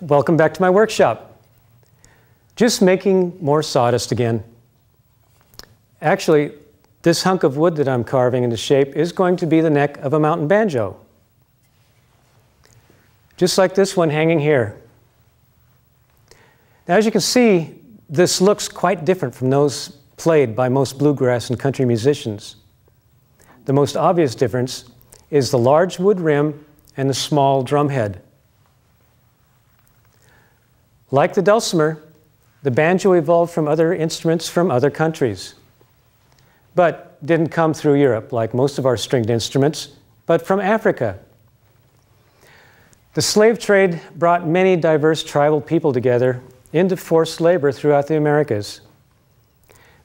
Welcome back to my workshop. Just making more sawdust again. Actually, this hunk of wood that I'm carving into shape is going to be the neck of a mountain banjo. Just like this one hanging here. Now, as you can see, this looks quite different from those played by most bluegrass and country musicians. The most obvious difference is the large wood rim and the small drum head. Like the dulcimer, the banjo evolved from other instruments from other countries, but didn't come through Europe like most of our stringed instruments, but from Africa. The slave trade brought many diverse tribal people together into forced labor throughout the Americas.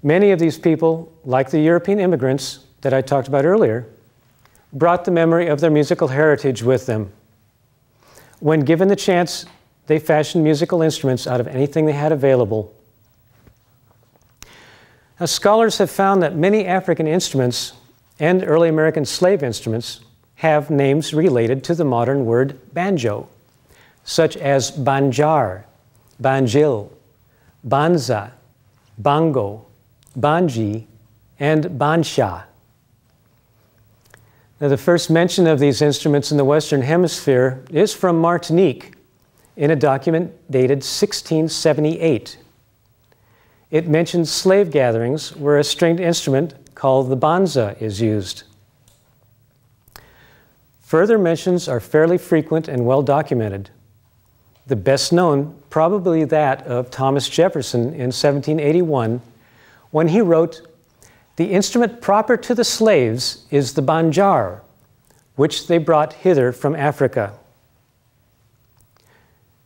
Many of these people, like the European immigrants that I talked about earlier, brought the memory of their musical heritage with them. When given the chance, they fashioned musical instruments out of anything they had available. Now, scholars have found that many African instruments and early American slave instruments have names related to the modern word banjo, such as banjar, banjil, banza, bango, banji, and bansha. Now, the first mention of these instruments in the Western Hemisphere is from Martinique in a document dated 1678. It mentions slave gatherings where a stringed instrument called the banza is used. Further mentions are fairly frequent and well documented. The best known, probably that of Thomas Jefferson in 1781, when he wrote, "The instrument proper to the slaves is the banjar, which they brought hither from Africa."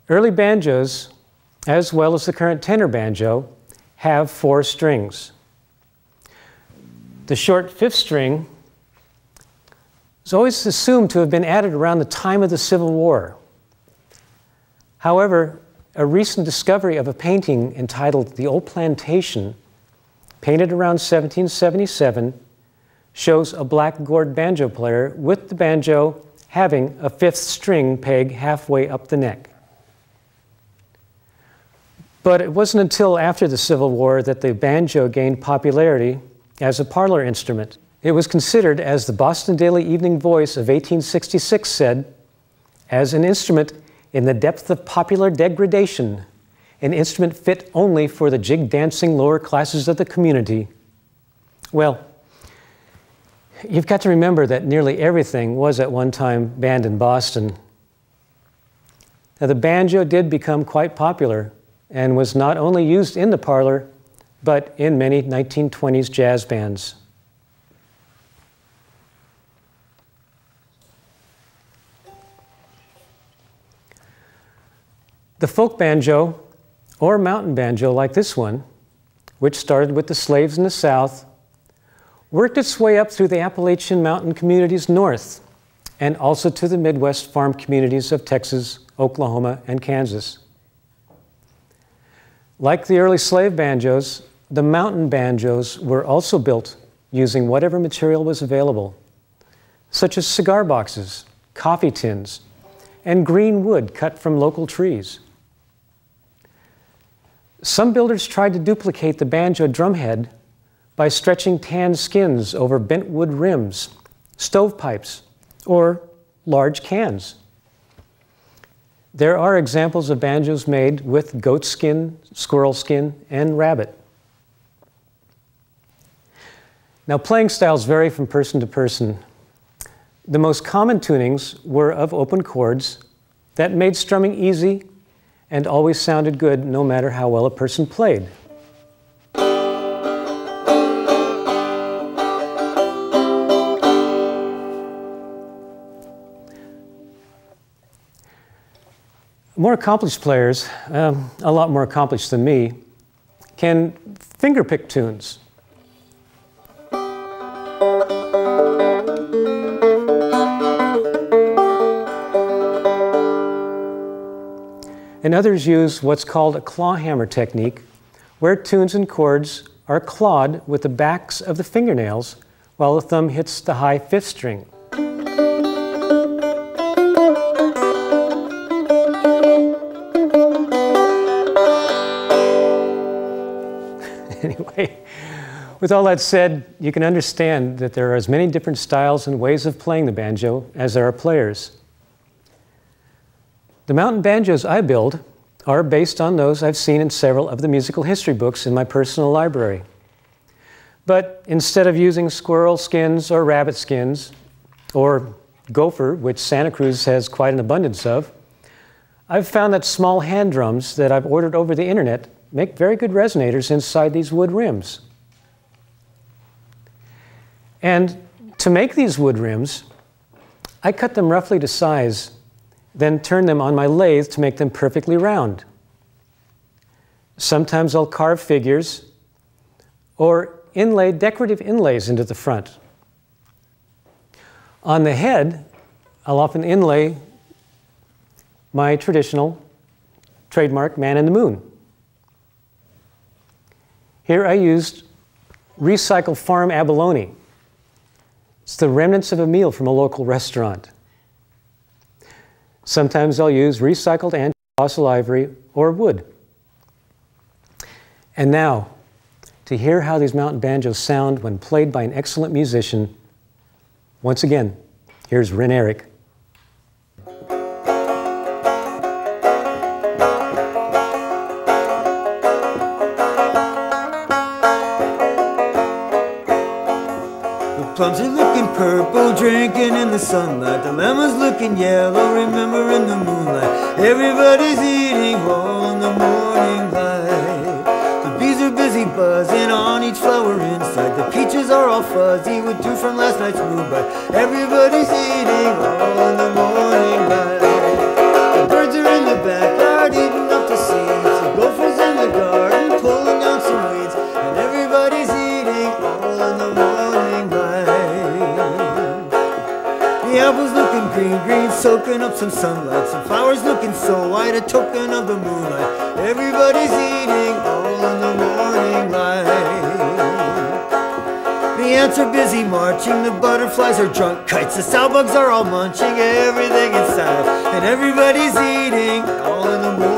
Early banjos, as well as the current tenor banjo, have 4 strings. The short 5th string is always assumed to have been added around the time of the Civil War. However, a recent discovery of a painting entitled "The Old Plantation," painted around 1777, shows a black gourd banjo player with the banjo having a 5th string peg halfway up the neck. But it wasn't until after the Civil War that the banjo gained popularity as a parlor instrument. It was considered, as the Boston Daily Evening Voice of 1866 said, as an instrument in the depth of popular degradation, an instrument fit only for the jig-dancing lower classes of the community. Well, you've got to remember that nearly everything was at one time banned in Boston. Now, the banjo did become quite popular and was not only used in the parlor, but in many 1920s jazz bands. The folk banjo, or mountain banjo like this one, which started with the slaves in the South, worked its way up through the Appalachian mountain communities north, and also to the Midwest farm communities of Texas, Oklahoma, and Kansas. Like the early slave banjos, the mountain banjos were also built using whatever material was available, such as cigar boxes, coffee tins, and green wood cut from local trees. Some builders tried to duplicate the banjo drumhead by stretching tanned skins over bent wood rims, stovepipes, or large cans. There are examples of banjos made with goat skin, squirrel skin, and rabbit. Now, playing styles vary from person to person. The most common tunings were of open chords that made strumming easy and always sounded good no matter how well a person played. More accomplished players, a lot more accomplished than me, can fingerpick tunes. And others use what's called a claw hammer technique, where tunes and chords are clawed with the backs of the fingernails while the thumb hits the high 5th string. Anyway, with all that said, you can understand that there are as many different styles and ways of playing the banjo as there are players. The mountain banjos I build are based on those I've seen in several of the musical history books in my personal library. But instead of using squirrel skins or rabbit skins, or gopher, which Santa Cruz has quite an abundance of, I've found that small hand drums that I've ordered over the internet make very good resonators inside these wood rims. And to make these wood rims, I cut them roughly to size, then turn them on my lathe to make them perfectly round. Sometimes I'll carve figures or inlay decorative inlays into the front. On the head, I'll often inlay my traditional trademark man in the moon. Here I used recycled farm abalone. It's the remnants of a meal from a local restaurant. Sometimes I'll use recycled and fossil ivory or wood. And now, to hear how these mountain banjos sound when played by an excellent musician, once again, here's Ren Eric. Plums are looking purple, drinking in the sunlight. The lemon's looking yellow, remembering the moonlight. Everybody's eating all in the morning light. The bees are busy buzzing on each flower inside. The peaches are all fuzzy with dew from last night's moonlight. Everybody's eating all in the morning light. The birds are in the backyard eating up the seeds. The gophers in the garden pulling down some weeds. And everybody's eating all in the morning light. The apples looking green, green, soaking up some sunlight. Some flowers looking so white, a token of the moonlight. Everybody's eating all in the morning light. The ants are busy marching, the butterflies are drunk kites. The sow bugs are all munching everything inside. And everybody's eating all in the morning light.